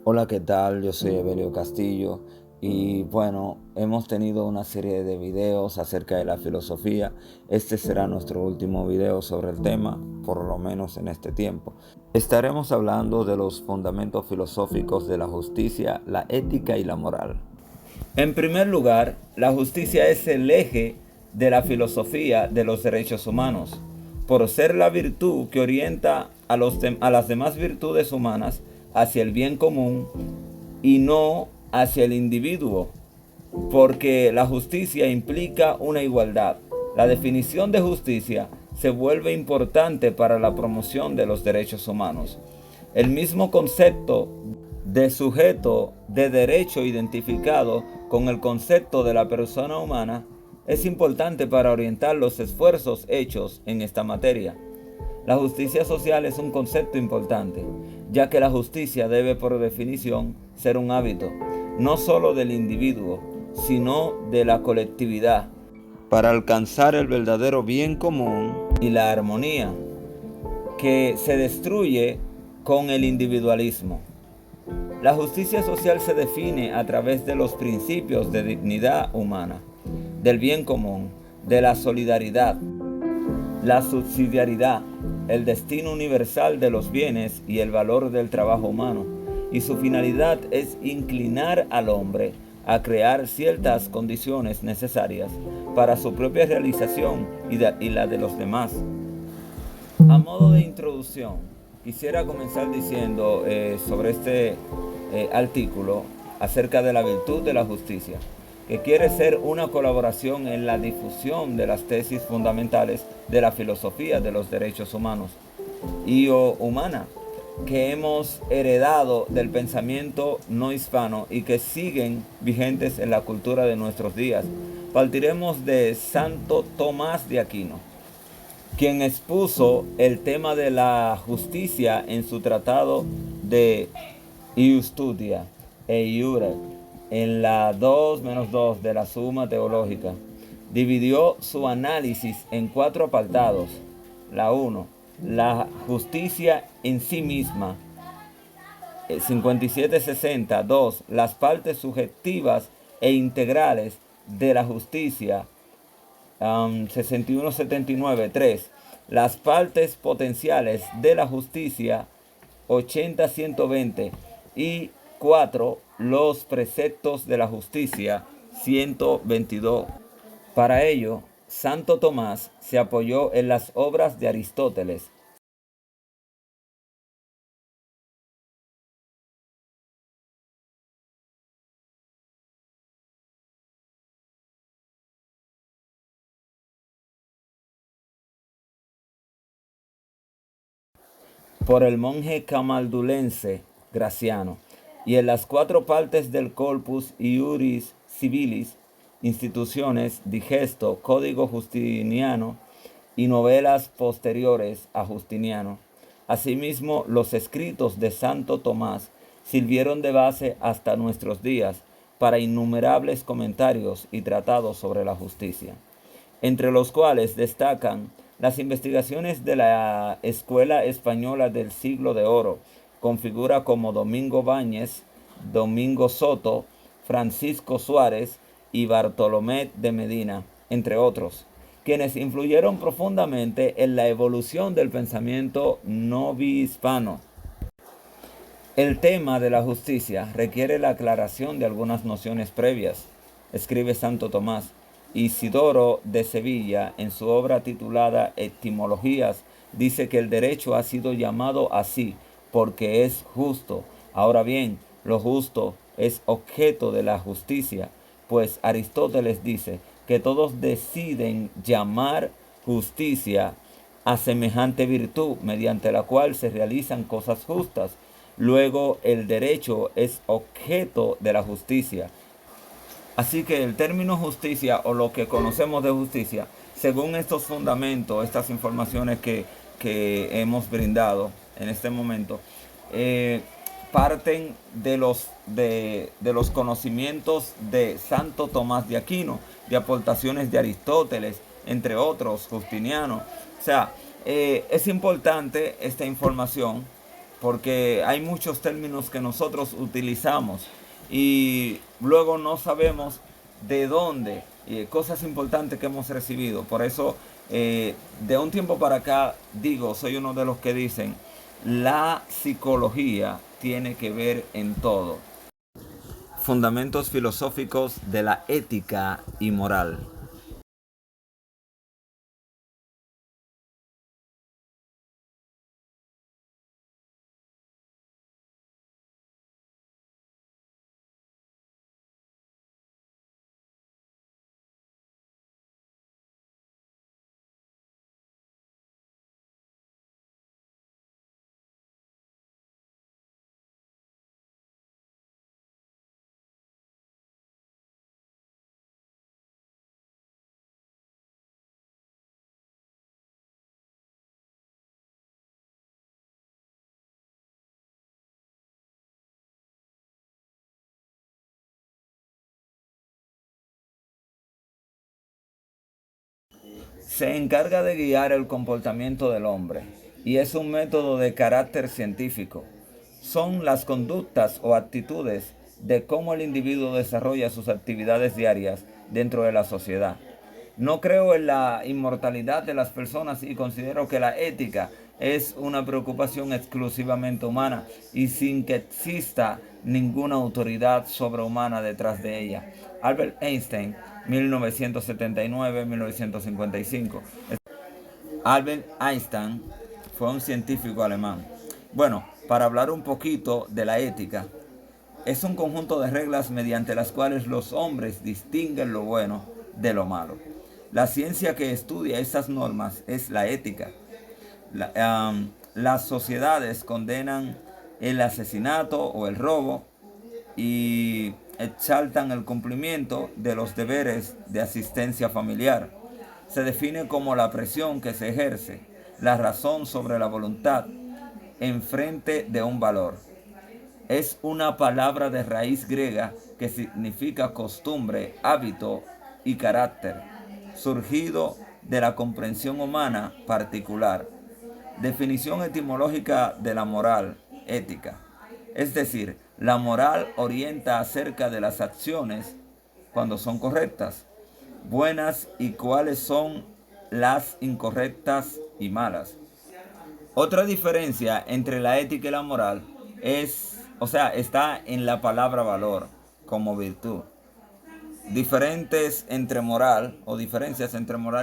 Hola, ¿qué tal? Yo soy Evelio Castillo y bueno, hemos tenido una serie de videos acerca de la filosofía. Este será nuestro último video sobre el tema, por lo menos en este tiempo. Estaremos hablando de los fundamentos filosóficos de la justicia, la ética y la moral. En primer lugar, la justicia es el eje de la filosofía de los derechos humanos, por ser la virtud que orienta a las demás virtudes humanas hacia el bien común y no hacia el individuo, porque la justicia implica una igualdad. La definición de justicia se vuelve importante para la promoción de los derechos humanos. El mismo concepto de sujeto de derecho identificado con el concepto de la persona humana es importante para orientar los esfuerzos hechos en esta materia. La justicia social es un concepto importante, ya que la justicia debe por definición ser un hábito, no solo del individuo, sino de la colectividad, para alcanzar el verdadero bien común y la armonía, que se destruye con el individualismo. La justicia social se define a través de los principios de dignidad humana, del bien común, de la solidaridad, la subsidiariedad, el destino universal de los bienes y el valor del trabajo humano, y su finalidad es inclinar al hombre a crear ciertas condiciones necesarias para su propia realización y la de los demás. A modo de introducción, quisiera comenzar diciendo sobre este artículo acerca de la virtud de la justicia, que quiere ser una colaboración en la difusión de las tesis fundamentales de la filosofía de los derechos humanos y humana, que hemos heredado del pensamiento no hispano y que siguen vigentes en la cultura de nuestros días. Partiremos de Santo Tomás de Aquino, quien expuso el tema de la justicia en su tratado de Iustudia e Iure, en la 2-2 de la Suma Teológica. Dividió su análisis en 4 apartados. La 1, la justicia en sí misma, 57-60. 2, las partes subjetivas e integrales de la justicia, 61-79. 3, las partes potenciales de la justicia, 80-120. Y 4, los preceptos de la justicia, 122. Para ello, Santo Tomás se apoyó en las obras de Aristóteles. Por el monje camaldulense Graciano, y en las 4 partes del Corpus Iuris Civilis, instituciones, digesto, código justiniano y novelas posteriores a Justiniano. Asimismo, los escritos de Santo Tomás sirvieron de base hasta nuestros días para innumerables comentarios y tratados sobre la justicia, entre los cuales destacan las investigaciones de la Escuela Española del Siglo de Oro, con figuras como Domingo Báñez, Domingo Soto, Francisco Suárez y Bartolomé de Medina, entre otros, quienes influyeron profundamente en la evolución del pensamiento novohispano. El tema de la justicia requiere la aclaración de algunas nociones previas, escribe Santo Tomás. Isidoro de Sevilla, en su obra titulada Etimologías, dice que el derecho ha sido llamado así porque es justo. Ahora bien, lo justo es objeto de la justicia, pues Aristóteles dice que todos deciden llamar justicia a semejante virtud mediante la cual se realizan cosas justas. Luego el derecho es objeto de la justicia. Así que el término justicia, o lo que conocemos de justicia, según estos fundamentos, estas informaciones que hemos brindado en este momento, parten de los conocimientos de Santo Tomás de Aquino, de aportaciones de Aristóteles, entre otros, Justiniano. O sea, es importante esta información porque hay muchos términos que nosotros utilizamos y luego no sabemos de dónde, cosas importantes que hemos recibido. Por eso, de un tiempo para acá, soy uno de los que dicen, la psicología tiene que ver en todo. Fundamentos filosóficos de la ética y moral. Se encarga de guiar el comportamiento del hombre y es un método de carácter científico. Son las conductas o actitudes de cómo el individuo desarrolla sus actividades diarias dentro de la sociedad. No creo en la inmortalidad de las personas y considero que la ética es una preocupación exclusivamente humana y sin que exista ninguna autoridad sobrehumana detrás de ella. Albert Einstein, 1979-1955. Albert Einstein fue un científico alemán. Bueno, para hablar un poquito de la ética, es un conjunto de reglas mediante las cuales los hombres distinguen lo bueno de lo malo. La ciencia que estudia estas normas es la ética. Las sociedades condenan el asesinato o el robo y exaltan el cumplimiento de los deberes de asistencia familiar. Se define como la presión que se ejerce, la razón sobre la voluntad, en frente de un valor. Es una palabra de raíz griega que significa costumbre, hábito y carácter, surgido de la comprensión humana particular. Definición etimológica de la moral, ética. Es decir, la moral orienta acerca de las acciones cuando son correctas, buenas y cuáles son las incorrectas y malas. Otra diferencia entre la ética y la moral está en la palabra valor como virtud. Diferencias entre moral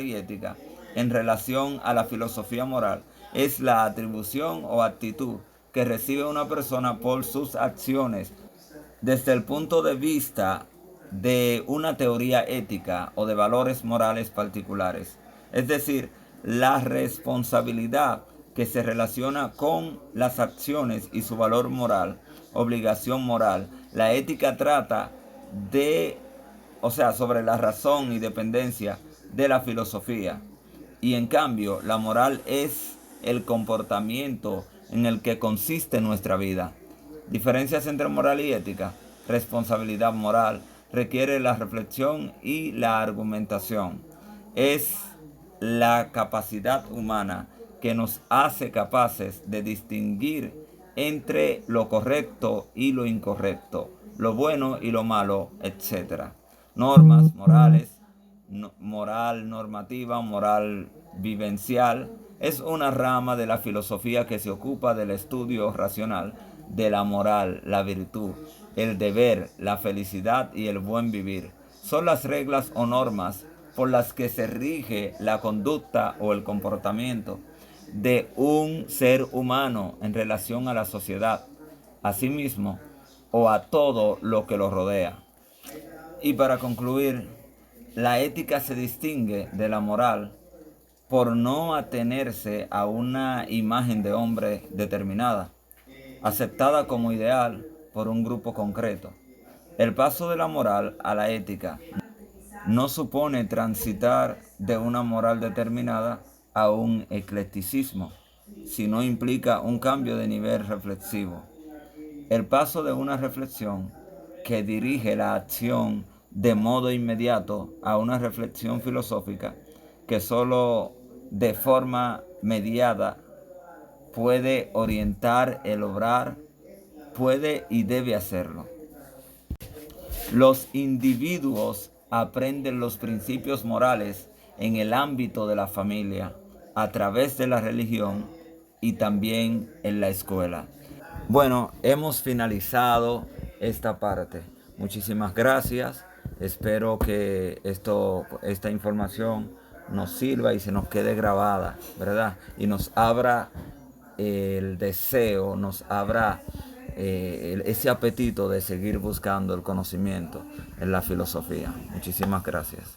y ética en relación a la filosofía moral es la atribución o actitud que recibe una persona por sus acciones desde el punto de vista de una teoría ética o de valores morales particulares. Es decir, la responsabilidad que se relaciona con las acciones y su valor moral, obligación moral. La ética trata sobre la razón y dependencia de la filosofía. Y en cambio, la moral es el comportamiento en el que consiste nuestra vida. Diferencias entre moral y ética. Responsabilidad moral requiere la reflexión y la argumentación. Es la capacidad humana que nos hace capaces de distinguir entre lo correcto y lo incorrecto, lo bueno y lo malo, etc. Normas morales, moral normativa, moral vivencial, es una rama de la filosofía que se ocupa del estudio racional de la moral, la virtud, el deber, la felicidad y el buen vivir. Son las reglas o normas por las que se rige la conducta o el comportamiento de un ser humano en relación a la sociedad, a sí mismo o a todo lo que lo rodea. Y para concluir, la ética se distingue de la moral por no atenerse a una imagen de hombre determinada, aceptada como ideal por un grupo concreto. El paso de la moral a la ética no supone transitar de una moral determinada a un eclecticismo, sino implica un cambio de nivel reflexivo. El paso de una reflexión que dirige la acción de modo inmediato a una reflexión filosófica que solo de forma mediada puede orientar el obrar, puede y debe hacerlo. Los individuos aprenden los principios morales en el ámbito de la familia, a través de la religión y también en la escuela. Bueno, hemos finalizado esta parte. Muchísimas gracias. Espero que esta información nos sirva y se nos quede grabada, ¿verdad? Y nos abra el deseo, nos abra ese apetito de seguir buscando el conocimiento en la filosofía. Muchísimas gracias.